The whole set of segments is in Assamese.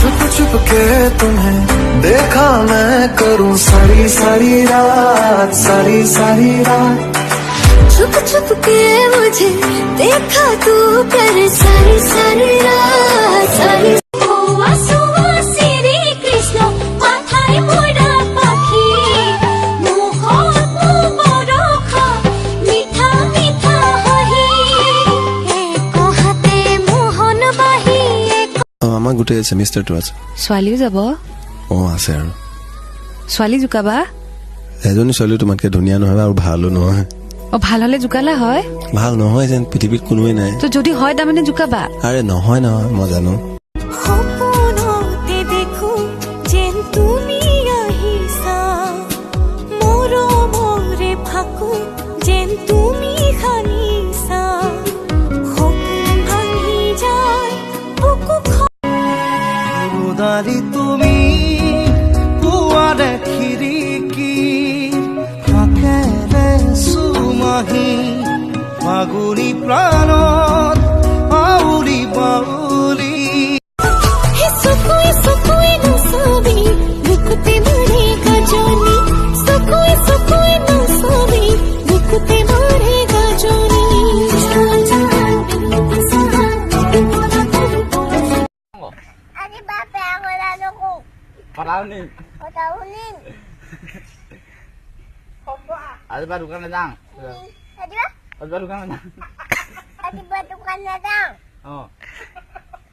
छुप छुप के तुम्हें देखा मैं करूं सारी सारी रात सारी सारी रात छुप छुप के मुझे देखा तू कर सारी सारी रात सारी আমাৰ গোটেই সেমিষ্টাৰটো আছে ছোৱালীও যাব আছে আৰু ছোৱালী জুকাবা এজনী ছোৱালী তোমাতকে ধুনীয়া নহয় আৰু ভালো নহয় ভাল হলে জুকালা হয় ভাল নহয় যেন পৃথিৱীত কোনোৱে নাই তো যদি হয় তাৰমানে জুকাবা আৰে নহয় নহয় মই জানো তুমি পুৱাৰে খিৰিকী ফাকেৰে সুমাহি মাগুৰী প্ৰাণত আউলি বাউলি Ada bukan datang. Ada bukan datang. Oh.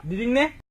Diding nih.